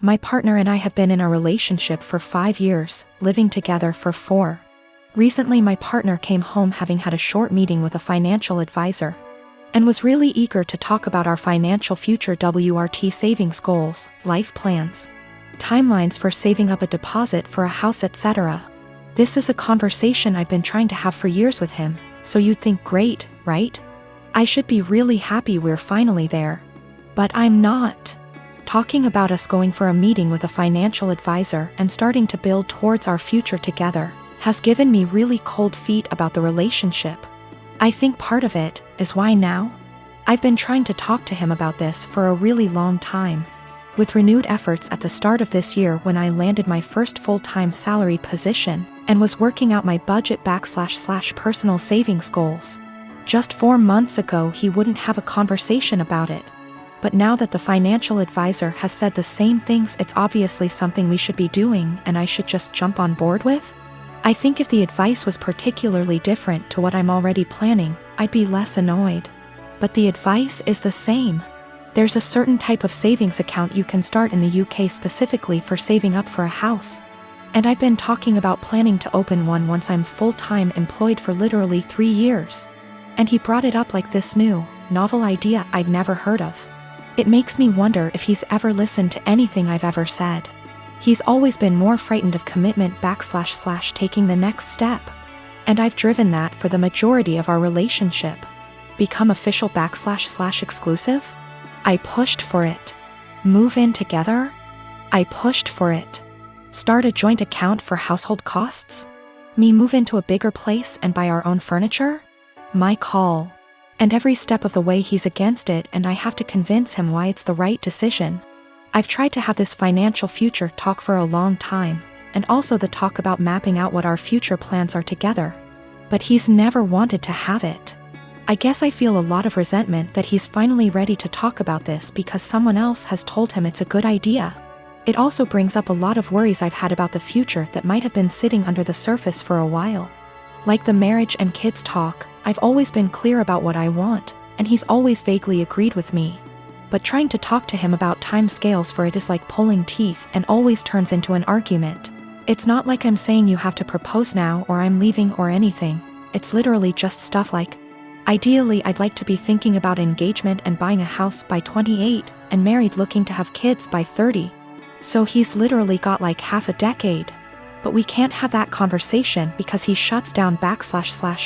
My partner and I have been in a relationship for 5 years, living together for 4. Recently my partner came home having had a short meeting with a financial advisor and was really eager to talk about our financial future WRT savings goals, life plans, timelines for saving up a deposit for a house, etc. This is a conversation I've been trying to have for years with him, so you'd think great, right? I should be really happy we're finally there. But I'm not. Talking about us going for a meeting with a financial advisor and starting to build towards our future together has given me really cold feet about the relationship. I think part of it is why now? I've been trying to talk to him about this for a really long time. With renewed efforts at the start of this year when I landed my first full-time salaried position and was working out my budget / personal savings goals. Just 4 months ago he wouldn't have a conversation about it. But now that the financial advisor has said the same things, it's obviously something we should be doing and I should just jump on board with? I think if the advice was particularly different to what I'm already planning, I'd be less annoyed. But the advice is the same. There's a certain type of savings account you can start in the UK specifically for saving up for a house. And I've been talking about planning to open one once I'm full-time employed for literally 3 years. And he brought it up like this new, novel idea I'd never heard of. It makes me wonder if he's ever listened to anything I've ever said. He's always been more frightened of commitment / taking the next step. And I've driven that for the majority of our relationship. Become official / exclusive? I pushed for it. Move in together? I pushed for it. Start a joint account for household costs? Me move into a bigger place and buy our own furniture? My call. And every step of the way he's against it and I have to convince him why it's the right decision. I've tried to have this financial future talk for a long time, and also the talk about mapping out what our future plans are together. But he's never wanted to have it. I guess I feel a lot of resentment that he's finally ready to talk about this because someone else has told him it's a good idea. It also brings up a lot of worries I've had about the future that might have been sitting under the surface for a while. Like the marriage and kids talk, I've always been clear about what I want, and he's always vaguely agreed with me. But trying to talk to him about time scales for it is like pulling teeth and always turns into an argument. It's not like I'm saying you have to propose now or I'm leaving or anything. It's literally just stuff like, ideally I'd like to be thinking about engagement and buying a house by 28 and married looking to have kids by 30. So he's literally got like half a decade. But we can't have that conversation because he shuts down /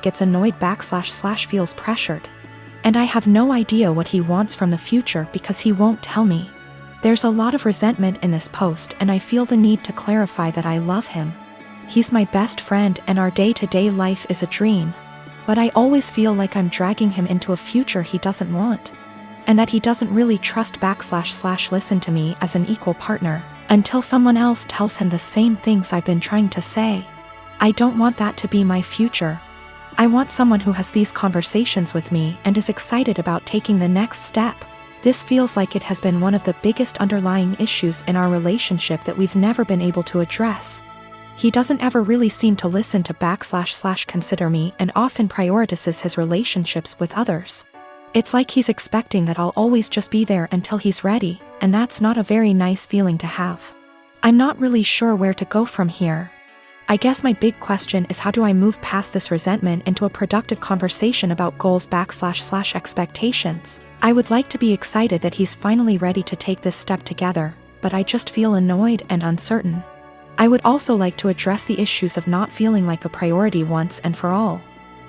gets annoyed / feels pressured. And I have no idea what he wants from the future because he won't tell me. There's a lot of resentment in this post and I feel the need to clarify that I love him. He's my best friend and our day-to-day life is a dream. But I always feel like I'm dragging him into a future he doesn't want. And that he doesn't really trust / listen to me as an equal partner. Until someone else tells him the same things I've been trying to say. I don't want that to be my future. I want someone who has these conversations with me and is excited about taking the next step. This feels like it has been one of the biggest underlying issues in our relationship that we've never been able to address. He doesn't ever really seem to listen to / consider me and often prioritizes his relationships with others. It's like he's expecting that I'll always just be there until he's ready, and that's not a very nice feeling to have. I'm not really sure where to go from here. I guess my big question is how do I move past this resentment into a productive conversation about goals / expectations. I would like to be excited that he's finally ready to take this step together, but I just feel annoyed and uncertain. I would also like to address the issues of not feeling like a priority once and for all,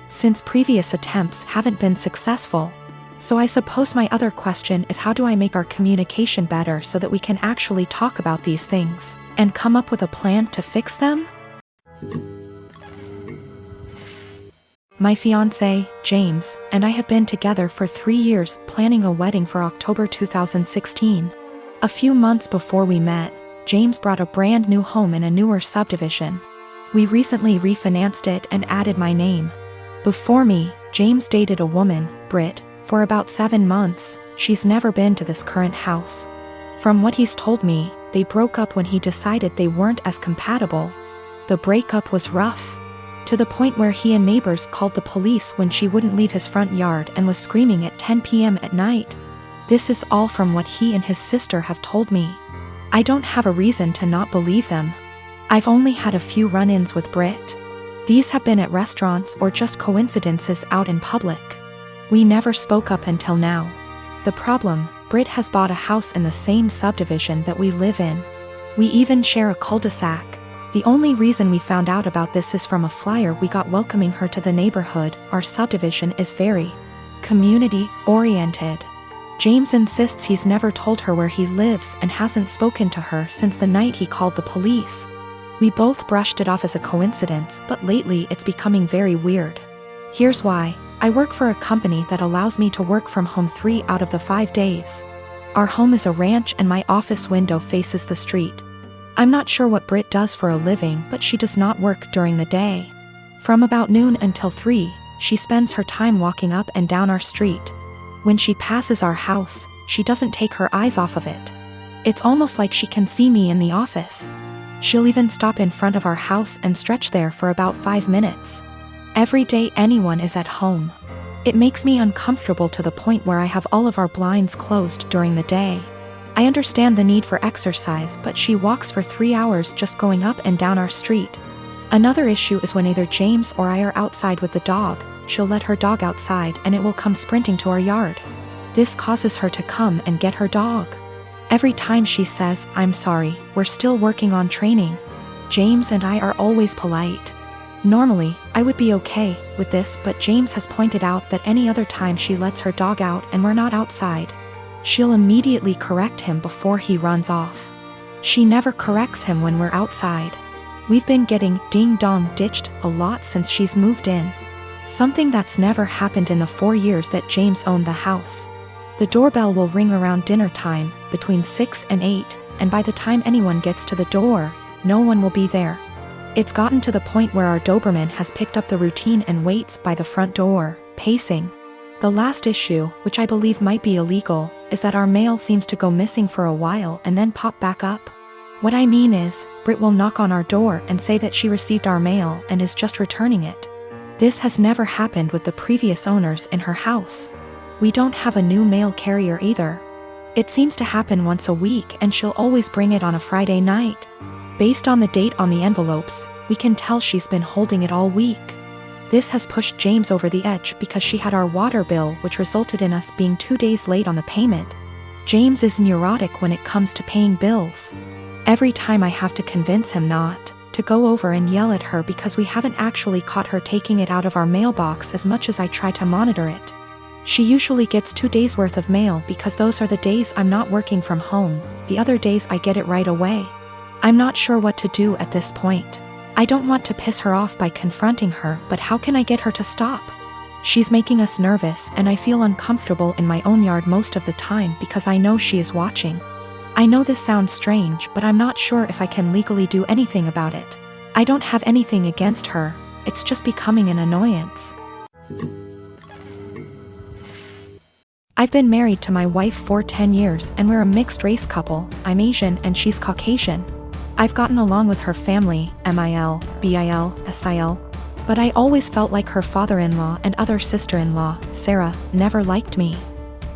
since previous attempts haven't been successful. So I suppose my other question is how do I make our communication better so that we can actually talk about these things and come up with a plan to fix them? My fiancé, James, and I have been together for 3 years planning a wedding for October 2016. A few months before we met, James bought a brand new home in a newer subdivision. We recently refinanced it and added my name. Before me, James dated a woman, Britt, for about 7 months. She's never been to this current house. From what he's told me, they broke up when he decided they weren't as compatible. The breakup was rough, to the point where he and neighbors called the police when she wouldn't leave his front yard and was screaming at 10 p.m. at night. This is all from what he and his sister have told me. I don't have a reason to not believe them. I've only had a few run-ins with Brit. These have been at restaurants or just coincidences out in public. We never spoke up until now. The problem, Brit has bought a house in the same subdivision that we live in. We even share a cul-de-sac. The only reason we found out about this is from a flyer we got welcoming her to the neighborhood. Our subdivision is very community-oriented. James insists he's never told her where he lives and hasn't spoken to her since the night he called the police. We both brushed it off as a coincidence, but lately it's becoming very weird. Here's why. I work for a company that allows me to work from home 3 out of the 5 days. Our home is a ranch and my office window faces the street. I'm not sure what Brit does for a living, but she does not work during the day. From about noon until 3, she spends her time walking up and down our street. When she passes our house, she doesn't take her eyes off of it. It's almost like she can see me in the office. She'll even stop in front of our house and stretch there for about 5 minutes. Every day anyone is at home. It makes me uncomfortable to the point where I have all of our blinds closed during the day. I understand the need for exercise, but she walks for 3 hours just going up and down our street. Another issue is when either James or I are outside with the dog, she'll let her dog outside and it will come sprinting to our yard. This causes her to come and get her dog. Every time she says, "I'm sorry, we're still working on training." James and I are always polite. Normally, I would be okay with this, but James has pointed out that any other time she lets her dog out and we're not outside, she'll immediately correct him before he runs off. She never corrects him when we're outside. We've been getting ding-dong ditched a lot since she's moved in. Something that's never happened in the 4 years that James owned the house. The doorbell will ring around dinner time, between 6 and 8, and by the time anyone gets to the door, no one will be there. It's gotten to the point where our Doberman has picked up the routine and waits by the front door, pacing. The last issue, which I believe might be illegal, is that our mail seems to go missing for a while and then pop back up. What I mean is, Brit will knock on our door and say that she received our mail and is just returning it. This has never happened with the previous owners in her house. We don't have a new mail carrier either. It seems to happen once a week and she'll always bring it on a Friday night. Based on the date on the envelopes, we can tell she's been holding it all week. This has pushed James over the edge because she had our water bill, which resulted in us being 2 days late on the payment. James is neurotic when it comes to paying bills. Every time I have to convince him not to go over and yell at her because we haven't actually caught her taking it out of our mailbox as much as I try to monitor it. She usually gets 2 days worth of mail because those are the days I'm not working from home. The other days I get it right away. I'm not sure what to do at this point. I don't want to piss her off by confronting her, but how can I get her to stop? She's making us nervous and I feel uncomfortable in my own yard most of the time because I know she is watching. I know this sounds strange, but I'm not sure if I can legally do anything about it. I don't have anything against her, it's just becoming an annoyance. I've been married to my wife for 10 years and we're a mixed race couple. I'm Asian and she's Caucasian. I've gotten along with her family, MIL, BIL, SIL, but I always felt like her father-in-law and other sister-in-law, Sarah, never liked me.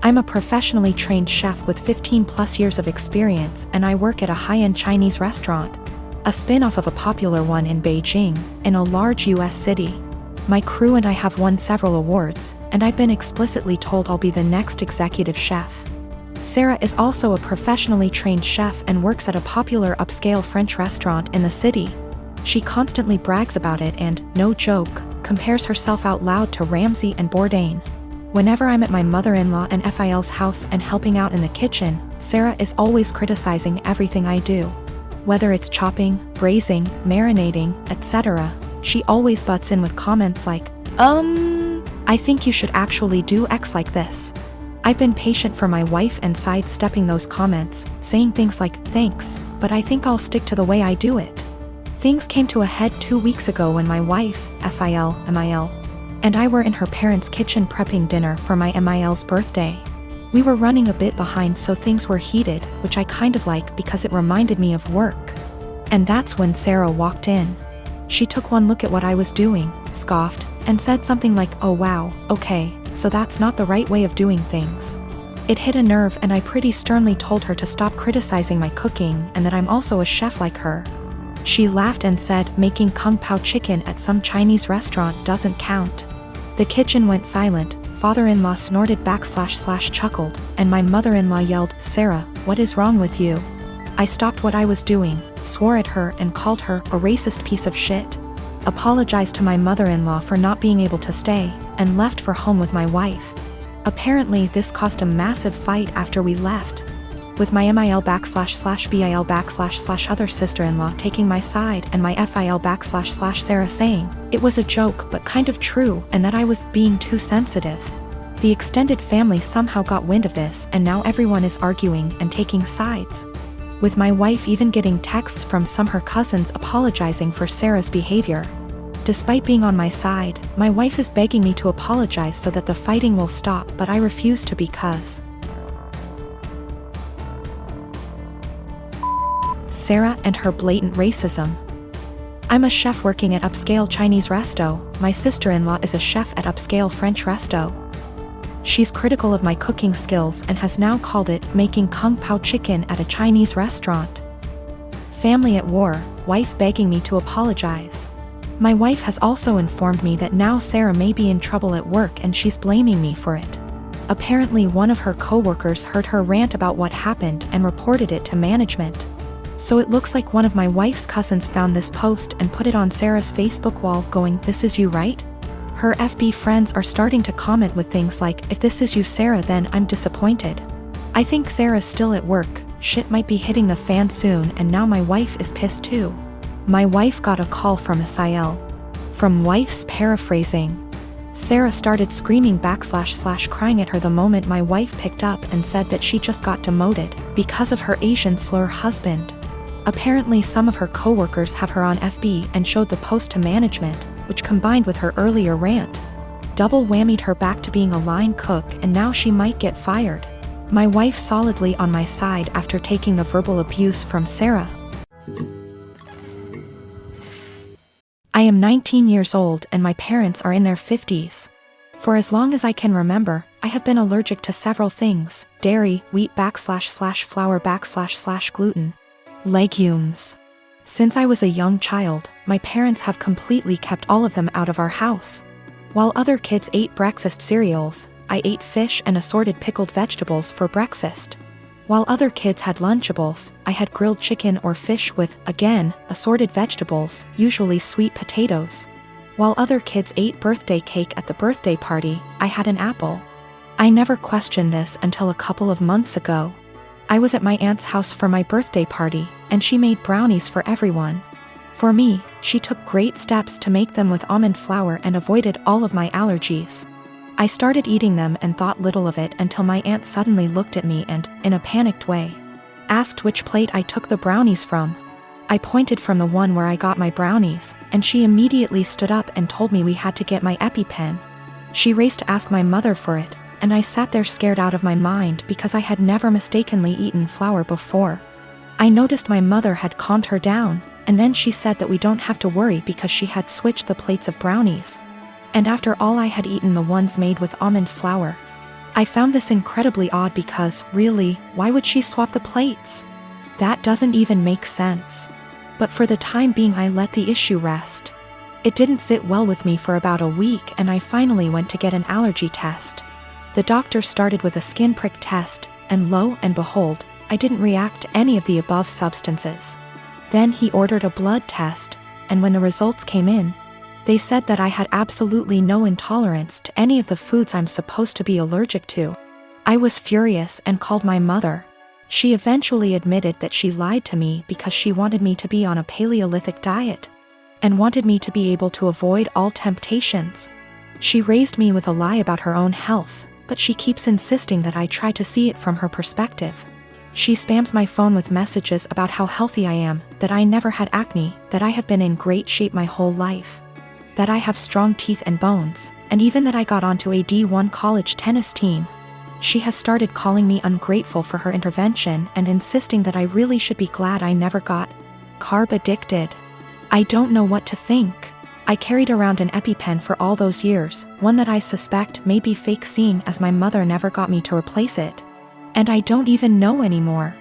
I'm a professionally trained chef with 15+ years of experience and I work at a high-end Chinese restaurant, a spin-off of a popular one in Beijing, in a large US city. My crew and I have won several awards, and I've been explicitly told I'll be the next executive chef. Sarah is also a professionally trained chef and works at a popular upscale French restaurant in the city. She constantly brags about it and, no joke, compares herself out loud to Ramsay and Bourdain. Whenever I'm at my mother-in-law and FIL's house and helping out in the kitchen, Sarah is always criticizing everything I do. Whether it's chopping, braising, marinating, etc., she always butts in with comments like, I think you should actually do X like this. I've been patient for my wife and sidestepping those comments, saying things like, thanks, but I think I'll stick to the way I do it. Things came to a head 2 weeks ago when my wife, FIL, MIL, and I were in her parents' kitchen prepping dinner for my MIL's birthday. We were running a bit behind, so things were heated, which I kind of like because it reminded me of work. And that's when Sarah walked in. She took one look at what I was doing, scoffed, and said something like, oh wow, okay, so that's not the right way of doing things. It hit a nerve and I pretty sternly told her to stop criticizing my cooking and that I'm also a chef like her. She laughed and said making kung pao chicken at some Chinese restaurant doesn't count. The kitchen went silent, father-in-law snorted / chuckled, and my mother-in-law yelled, "Sarah, what is wrong with you?" I stopped what I was doing, swore at her and called her a racist piece of shit. Apologized to my mother-in-law for not being able to stay, and left for home with my wife. Apparently this caused a massive fight after we left, with my MIL / BIL / other sister-in-law taking my side and my FIL / Sarah saying it was a joke but kind of true and that I was being too sensitive. The extended family somehow got wind of this and now everyone is arguing and taking sides, with my wife even getting texts from some her cousins apologizing for Sarah's behavior. Despite being on my side, my wife is begging me to apologize so that the fighting will stop, but I refuse to because Sarah and her blatant racism. I'm a chef working at upscale Chinese resto, my sister-in-law is a chef at upscale French resto. She's critical of my cooking skills and has now called it making kung pao chicken at a Chinese restaurant. Family at war, wife begging me to apologize. My wife has also informed me that now Sarah may be in trouble at work and she's blaming me for it. Apparently one of her co-workers heard her rant about what happened and reported it to management. So it looks like one of my wife's cousins found this post and put it on Sarah's Facebook wall going, "This is you, right?" Her FB friends are starting to comment with things like, "If this is you, Sarah, then I'm disappointed. I think Sarah's still at work, shit might be hitting the fan soon," and now my wife is pissed too. My wife got a call from Asael. From wife's paraphrasing. Sarah started screaming / crying at her the moment my wife picked up and said that she just got demoted because of her Asian slur husband. Apparently some of her co-workers have her on FB and showed the post to management, which combined with her earlier rant, double whammied her back to being a line cook and now she might get fired. My wife solidly on my side after taking the verbal abuse from Sarah. I am 19 years old and my parents are in their 50s. For as long as I can remember, I have been allergic to several things: dairy, wheat / flour / gluten, legumes. Since I was a young child, my parents have completely kept all of them out of our house. While other kids ate breakfast cereals, I ate fish and assorted pickled vegetables for breakfast. While other kids had Lunchables, I had grilled chicken or fish with, again, assorted vegetables, usually sweet potatoes. While other kids ate birthday cake at the birthday party, I had an apple. I never questioned this until a couple of months ago. I was at my aunt's house for my birthday party, and she made brownies for everyone. For me, she took great steps to make them with almond flour and avoided all of my allergies. I started eating them and thought little of it until my aunt suddenly looked at me and, in a panicked way, asked which plate I took the brownies from. I pointed from the one where I got my brownies, and she immediately stood up and told me we had to get my EpiPen. She raced to ask my mother for it, and I sat there scared out of my mind because I had never mistakenly eaten flour before. I noticed my mother had calmed her down, and then she said that we don't have to worry because she had switched the plates of brownies. And after all, I had eaten the ones made with almond flour. I found this incredibly odd because, really, why would she swap the plates? That doesn't even make sense. But for the time being I let the issue rest. It didn't sit well with me for about a week and I finally went to get an allergy test. The doctor started with a skin prick test, and lo and behold, I didn't react to any of the above substances. Then he ordered a blood test, and when the results came in, they said that I had absolutely no intolerance to any of the foods I'm supposed to be allergic to. I was furious and called my mother. She eventually admitted that she lied to me because she wanted me to be on a Paleolithic diet and wanted me to be able to avoid all temptations. She raised me with a lie about her own health, but she keeps insisting that I try to see it from her perspective. She spams my phone with messages about how healthy I am, that I never had acne, that I have been in great shape my whole life, that I have strong teeth and bones, and even that I got onto a D1 college tennis team. She has started calling me ungrateful for her intervention and insisting that I really should be glad I never got carb addicted. I don't know what to think. I carried around an EpiPen for all those years, one that I suspect may be fake, seeing as my mother never got me to replace it. And I don't even know anymore.